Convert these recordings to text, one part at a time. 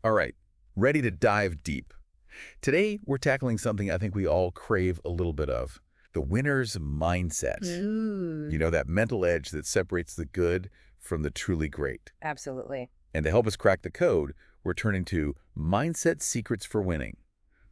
All right, ready to dive deep. Today, we're tackling something I think we all crave a little bit of, the winner's mindset. Ooh. You know, that mental edge that separates the good from the truly great. Absolutely. And to help us crack the code, we're turning to Mindset Secrets for Winning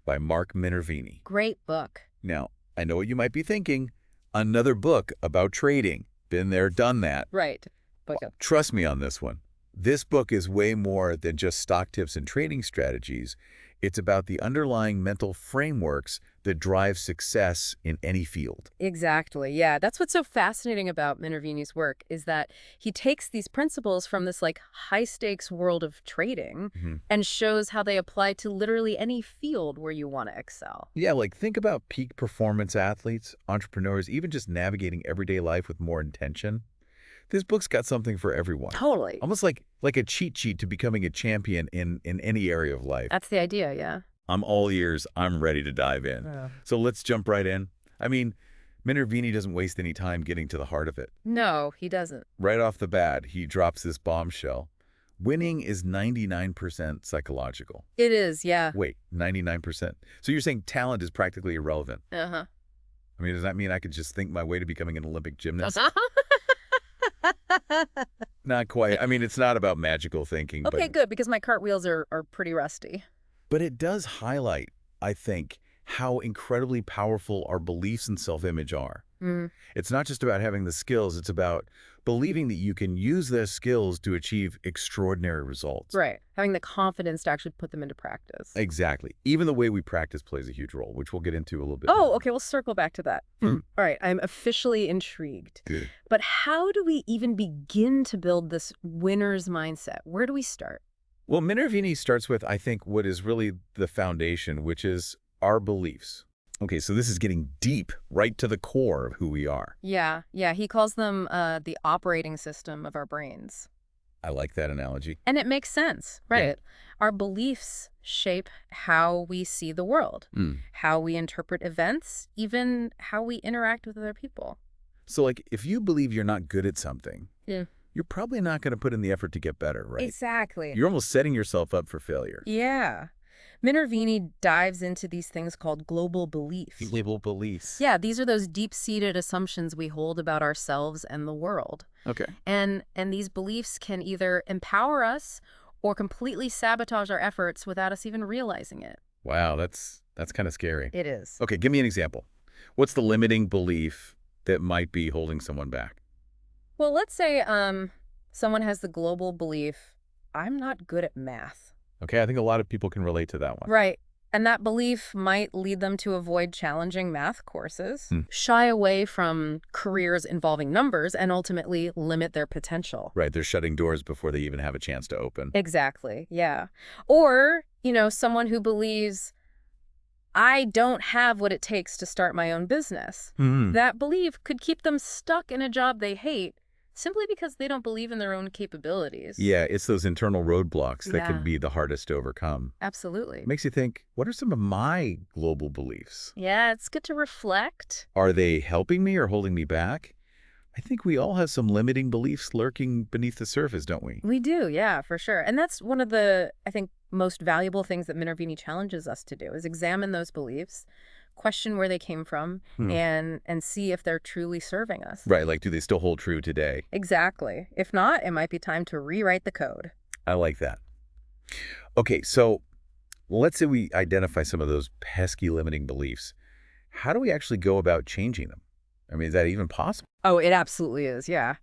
by Mark Minervini. Great book. Now, I know what you might be thinking. Another book about trading. Been there, done that. Right. Book. Trust me on this one. This book is way more than just stock tips and trading strategies. It's about the underlying mental frameworks that drive success in any field. Exactly. Yeah. That's what's so fascinating about Minervini's work is that he takes these principles from this like high stakes world of trading and shows how they apply to literally any field where you want to excel. Yeah, like think about peak performance athletes, entrepreneurs, even just navigating everyday life with more intention. This book's got something for everyone. Totally. Almost like a cheat sheet to becoming a champion in any area of life. That's the idea. Yeah. I'm all ears. I'm ready to dive in. Yeah. So let's jump right in. I mean, Minervini doesn't waste any time getting to the heart of it. No, he doesn't. Right off the bat, he drops this bombshell. Winning is 99% psychological. It is. Yeah. Wait, 99%? So you're saying talent is practically irrelevant? Uh-huh. I mean, does that mean I could just think my way to becoming an Olympic gymnast? Not quite. I mean, it's not about magical thinking. Okay, good, because my cartwheels are pretty rusty. But it does highlight, I think, how incredibly powerful our beliefs and self-image are. It's not just about having the skills. It's about believing that you can use those skills to achieve extraordinary results. Right. Having the confidence to actually put them into practice. Exactly. Even the way we practice plays a huge role, which we'll get into a little bit Oh, more. okay. We'll circle back to that. All right. I'm officially intrigued. Good. But how do we even begin to build this winner's mindset? Where do we start? Well, Minervini starts with, I think, what is really the foundation, which is our beliefs. Okay, so this is getting deep, right to the core of who we are. Yeah. Yeah. He calls them the operating system of our brains. I like that analogy. And it makes sense, right? Yeah. Our beliefs shape how we see the world, how we interpret events, even how we interact with other people. So, like, if you believe you're not good at something, Yeah. you're probably not going to put in the effort to get better, right? Exactly. You're almost setting yourself up for failure. Yeah. Minervini dives into these things called global beliefs. Global beliefs. Yeah, these are those deep-seated assumptions we hold about ourselves and the world. Okay. And these beliefs can either empower us or completely sabotage our efforts without us even realizing it. Wow, that's kind of scary. It is. Okay, give me an example. What's the limiting belief that might be holding someone back? Well, let's say someone has the global belief, I'm not good at math. Okay, I think a lot of people can relate to that one. Right. And that belief might lead them to avoid challenging math courses, shy away from careers involving numbers, and ultimately limit their potential. Right, they're shutting doors before they even have a chance to open. Exactly, yeah. Or, someone who believes, I don't have what it takes to start my own business. That belief could keep them stuck in a job they hate simply because they don't believe in their own capabilities. Yeah, it's those internal roadblocks that Yeah. can be the hardest to overcome. Absolutely. Makes you think, what are some of my global beliefs? Yeah, it's good to reflect. Are they helping me or holding me back? I think we all have some limiting beliefs lurking beneath the surface, don't we? We do, yeah, for sure. And that's one of the, I think, most valuable things that Minervini challenges us to do is examine those beliefs, question where they came from, and see if they're truly serving us. Right, like do they still hold true today? Exactly. If not, it might be time to rewrite the code. I like that. Okay, so let's say we identify some of those pesky limiting beliefs. How do we actually go about changing them? I mean, is that even possible? Oh, it absolutely is, yeah.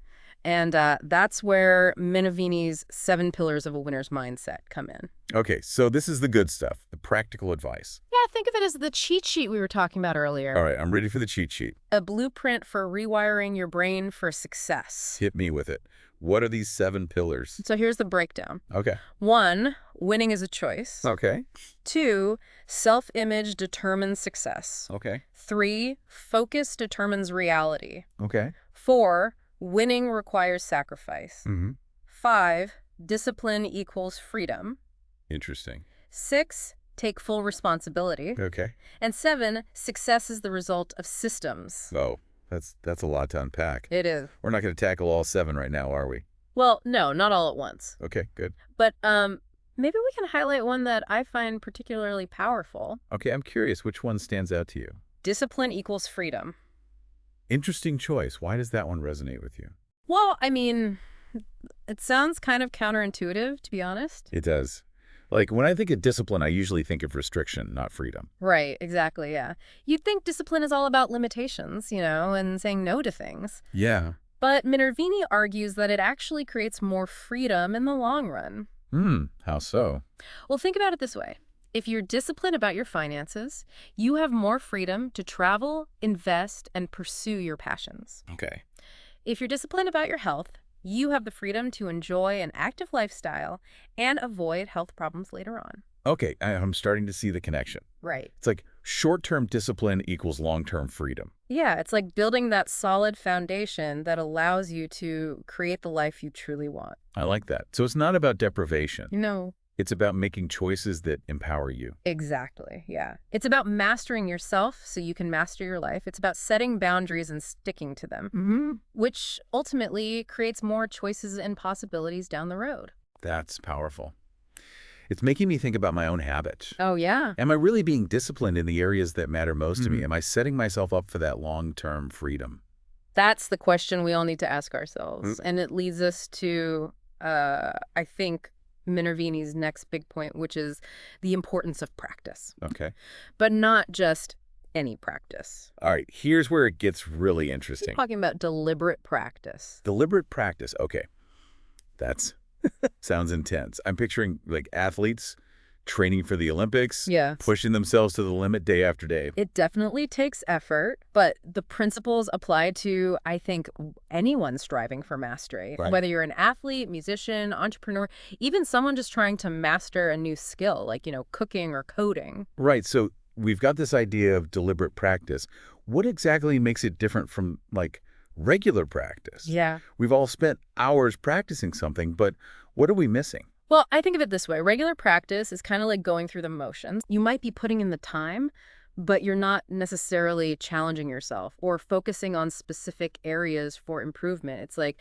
And that's where Minervini's 7 pillars of a winner's mindset come in. Okay, so this is the good stuff, the practical advice. Yeah, think of it as the cheat sheet we were talking about earlier. All right, I'm ready for the cheat sheet. A blueprint for rewiring your brain for success. Hit me with it. What are these 7 pillars? So here's the breakdown. Okay. 1, winning is a choice. Okay. 2, self-image determines success. Okay. 3, focus determines reality. Okay. 4, winning requires sacrifice. 5, discipline equals freedom. Interesting. 6, take full responsibility. Okay. And 7, success is the result of systems. Oh, that's a lot to unpack. It is. We're not going to tackle all 7 right now, are we? Well, no, not all at once. Okay, good. But Maybe we can highlight one that I find particularly powerful. Okay, I'm curious which one stands out to you. Discipline equals freedom. Interesting choice. Why does that one resonate with you? Well, I mean, it sounds kind of counterintuitive, to be honest. It does. Like, when I think of discipline, I usually think of restriction, not freedom. Right, exactly, yeah. You'd think discipline is all about limitations, and saying no to things. Yeah. But Minervini argues that it actually creates more freedom in the long run. How so? Well, think about it this way. If you're disciplined about your finances, you have more freedom to travel, invest, and pursue your passions. Okay. If you're disciplined about your health, you have the freedom to enjoy an active lifestyle and avoid health problems later on. Okay, I'm starting to see the connection. Right. It's like short-term discipline equals long-term freedom. Yeah, it's like building that solid foundation that allows you to create the life you truly want. I like that. So it's not about deprivation. No. It's about making choices that empower you. Exactly, yeah. It's about mastering yourself so you can master your life. It's about setting boundaries and sticking to them, which ultimately creates more choices and possibilities down the road. That's powerful. It's making me think about my own habits. Oh, yeah. Am I really being disciplined in the areas that matter most to me? Am I setting myself up for that long-term freedom? That's the question we all need to ask ourselves. And it leads us to, I think, Minervini's next big point, which is the importance of practice. Okay. But not just any practice. All right, here's where it gets really interesting. We're talking about deliberate practice. Deliberate practice. Okay. That's sounds intense. I'm picturing like athletes training for the Olympics, Yes. pushing themselves to the limit day after day. It definitely takes effort, but the principles apply to, I think, anyone striving for mastery. Right. Whether you're an athlete, musician, entrepreneur, even someone just trying to master a new skill, like, cooking or coding. Right. So we've got this idea of deliberate practice. What exactly makes it different from like regular practice? Yeah. We've all spent hours practicing something, but what are we missing? Well, I think of it this way. Regular practice is kind of like going through the motions. You might be putting in the time, but you're not necessarily challenging yourself or focusing on specific areas for improvement. It's like,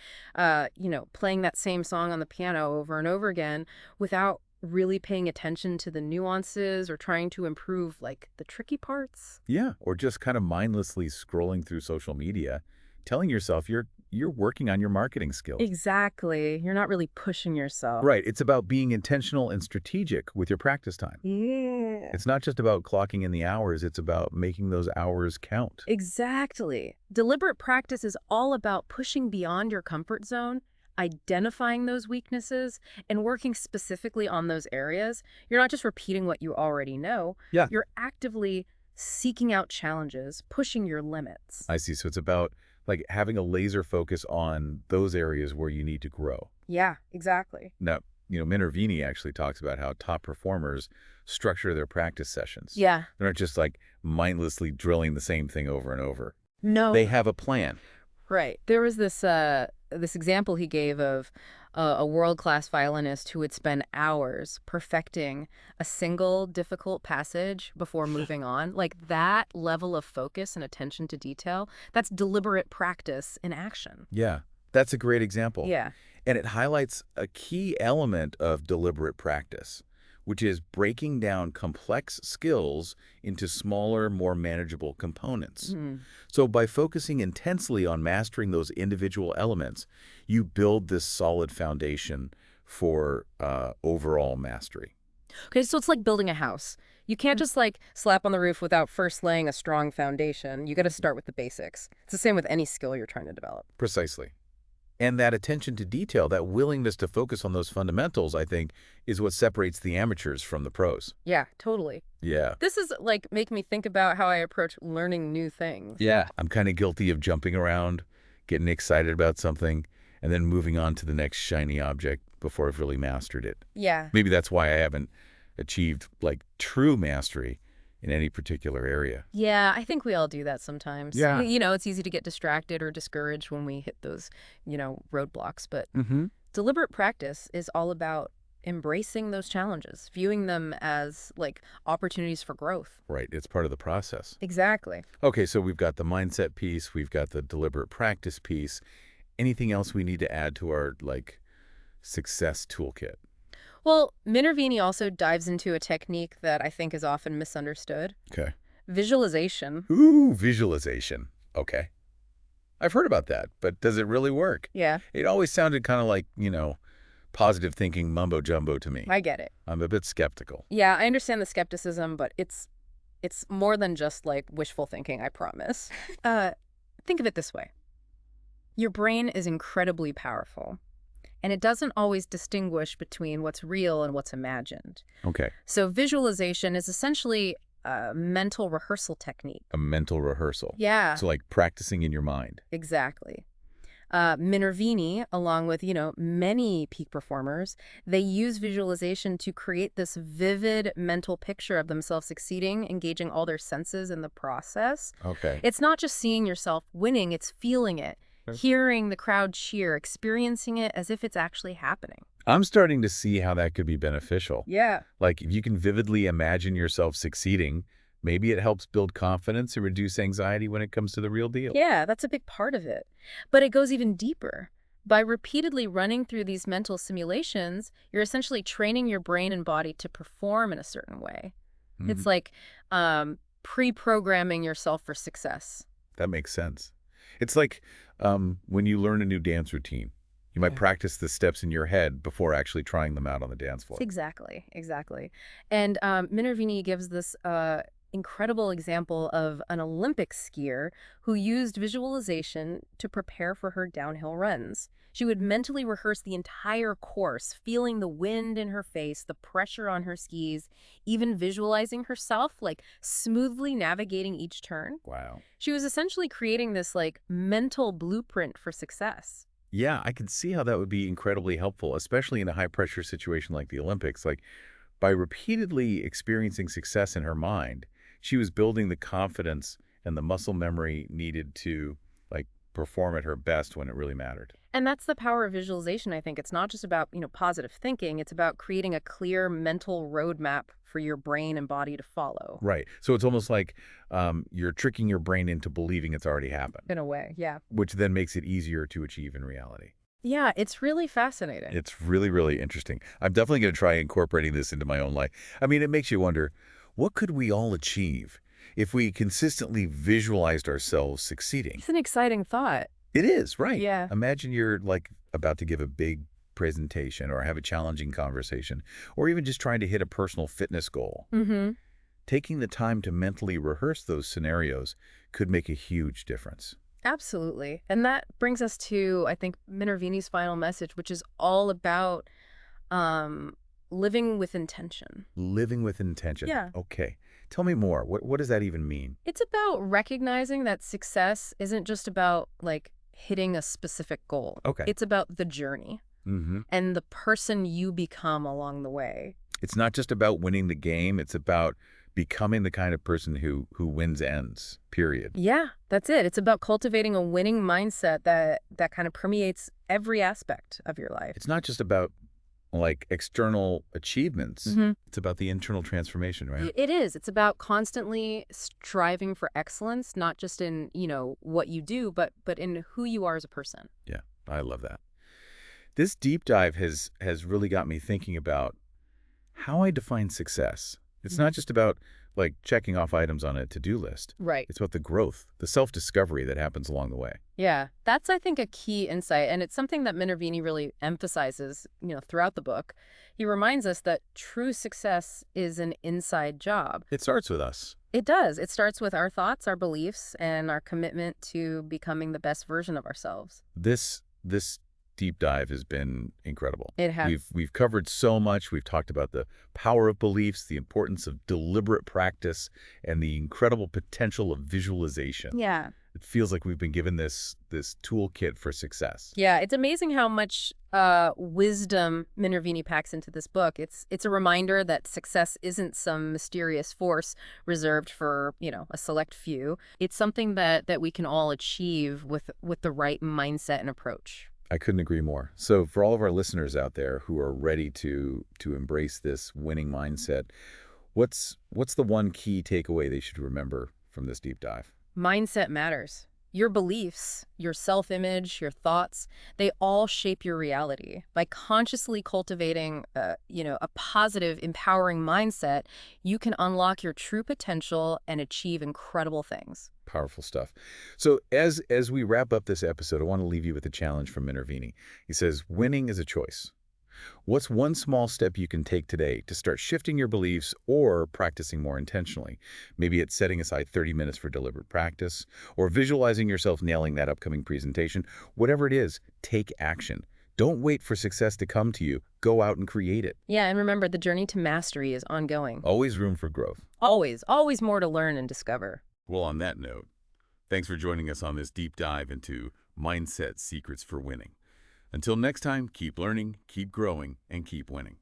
playing that same song on the piano over and over again without really paying attention to the nuances or trying to improve, like, the tricky parts. Yeah. Or just kind of mindlessly scrolling through social media, telling yourself you're working on your marketing skills. Exactly. You're not really pushing yourself. Right. It's about being intentional and strategic with your practice time. Yeah. It's not just about clocking in the hours. It's about making those hours count. Exactly. Deliberate practice is all about pushing beyond your comfort zone, identifying those weaknesses, and working specifically on those areas. You're not just repeating what you already know. Yeah. You're actively seeking out challenges, pushing your limits. I see. So it's about like having a laser focus on those areas where you need to grow. Yeah, exactly. Now, Minervini actually talks about how top performers structure their practice sessions. Yeah. They're not just like mindlessly drilling the same thing over and over. No. They have a plan. Right. There was this example he gave of a world-class violinist who would spend hours perfecting a single difficult passage before moving on. Like, that level of focus and attention to detail, that's deliberate practice in action. Yeah, that's a great example. Yeah. And it highlights a key element of deliberate practice, which is breaking down complex skills into smaller, more manageable components. So by focusing intensely on mastering those individual elements, you build this solid foundation for overall mastery. Okay, so it's like building a house. You can't just like slap on the roof without first laying a strong foundation. You got to start with the basics. It's the same with any skill you're trying to develop. Precisely. And that attention to detail, that willingness to focus on those fundamentals, I think, is what separates the amateurs from the pros. Yeah, totally. Yeah. This is like making me think about how I approach learning new things. Yeah. I'm kind of guilty of jumping around, getting excited about something, and then moving on to the next shiny object before I've really mastered it. Yeah. Maybe that's why I haven't achieved like true mastery in any particular area. Yeah, I think we all do that sometimes. Yeah. It's easy to get distracted or discouraged when we hit those, roadblocks. But deliberate practice is all about embracing those challenges, viewing them as like opportunities for growth. Right. It's part of the process. Exactly. Okay, so we've got the mindset piece, we've got the deliberate practice piece. Anything else we need to add to our like success toolkit? Well, Minervini also dives into a technique that I think is often misunderstood. Okay. Visualization. Ooh, visualization. Okay. I've heard about that, but does it really work? Yeah, It always sounded kind of like, positive thinking mumbo jumbo to me. I get it. I'm a bit skeptical. Yeah, I understand the skepticism, but it's more than just like wishful thinking, I promise. Uh, think of it this way. Your brain is incredibly powerful, and it doesn't always distinguish between what's real and what's imagined. Okay. So visualization is essentially a mental rehearsal technique. A mental rehearsal. Yeah, So like practicing in your mind. exactly. Minervini, along with, many peak performers, they use visualization to create this vivid mental picture of themselves succeeding, engaging all their senses in the process. Okay. It's not just seeing yourself winning, it's feeling it, Okay. hearing the crowd cheer, experiencing it as if it's actually happening. I'm starting to see how that could be beneficial. Yeah. Like if you can vividly imagine yourself succeeding, maybe it helps build confidence and reduce anxiety when it comes to the real deal. Yeah, that's a big part of it. But it goes even deeper. By repeatedly running through these mental simulations, you're essentially training your brain and body to perform in a certain way. Mhm. It's like pre-programming yourself for success. That makes sense. It's like when you learn a new dance routine. You might Yeah. practice the steps in your head before actually trying them out on the dance floor. Exactly, exactly. And Minervini gives this incredible example of an Olympic skier who used visualization to prepare for her downhill runs. She would mentally rehearse the entire course, feeling the wind in her face, the pressure on her skis, even visualizing herself like smoothly navigating each turn. Wow. She was essentially creating this like mental blueprint for success. Yeah, I can see how that would be incredibly helpful, especially in a high-pressure situation like the Olympics. Like, by repeatedly experiencing success in her mind, she was building the confidence and the muscle memory needed to, like, perform at her best when it really mattered. And that's the power of visualization, I think. It's not just about, positive thinking. It's about creating a clear mental roadmap for your brain and body to follow. Right. So it's almost like you're tricking your brain into believing it's already happened, In a way, yeah. which then makes it easier to achieve in reality. Yeah, it's really fascinating. It's really, really interesting. I'm definitely going to try incorporating this into my own life. I mean, it makes you wonder, what could we all achieve if we consistently visualized ourselves succeeding? It's an exciting thought. It is, right. Yeah. Imagine you're like about to give a big presentation or have a challenging conversation, or even just trying to hit a personal fitness goal. Mm-hmm. Taking the time to mentally rehearse those scenarios could make a huge difference. Absolutely. And that brings us to, I think, Minervini's final message, which is all about um, living with intention. Living with intention. Yeah. Okay. Tell me more. What does that even mean? It's about recognizing that success isn't just about, like, hitting a specific goal. Okay. It's about the journey Mm-hmm. and the person you become along the way. It's not just about winning the game. It's about becoming the kind of person who wins ends, period. Yeah, that's it. It's about cultivating a winning mindset that kind of permeates every aspect of your life. It's not just about, like, external achievements. Mm-hmm. It's about the internal transformation, right? It is. It's about constantly striving for excellence, not just in, what you do, but in who you are as a person. Yeah, I love that. This deep dive has really got me thinking about how I define success. It's not just about, like, checking off items on a to-do list. Right. It's about the growth, the self-discovery that happens along the way. Yeah, that's, I think, a key insight, and it's something that Minervini really emphasizes, throughout the book. He reminds us that true success is an inside job. It starts with us. It does. It starts with our thoughts, our beliefs, and our commitment to becoming the best version of ourselves. This deep dive has been incredible. It has. We've covered so much. We've talked about the power of beliefs, the importance of deliberate practice, and the incredible potential of visualization. Yeah. It feels like we've been given this toolkit for success. Yeah, it's amazing how much wisdom Minervini packs into this book. It's a reminder that success isn't some mysterious force reserved for, a select few. It's something that we can all achieve with the right mindset and approach. I couldn't agree more. So for all of our listeners out there who are ready to embrace this winning mindset, what's the one key takeaway they should remember from this deep dive? Mindset matters. Your beliefs, your self-image, your thoughts, they all shape your reality. By consciously cultivating, a positive, empowering mindset, you can unlock your true potential and achieve incredible things. Powerful stuff. So as we wrap up this episode, I want to leave you with a challenge from Minervini. He says, winning is a choice. What's one small step you can take today to start shifting your beliefs or practicing more intentionally? Maybe it's setting aside 30 minutes for deliberate practice or visualizing yourself nailing that upcoming presentation. Whatever it is, take action. Don't wait for success to come to you. Go out and create it. Yeah, and remember, the journey to mastery is ongoing. Always room for growth. Always, always more to learn and discover. Well, on that note, thanks for joining us on this deep dive into mindset secrets for winning. Until next time, keep learning, keep growing, and keep winning.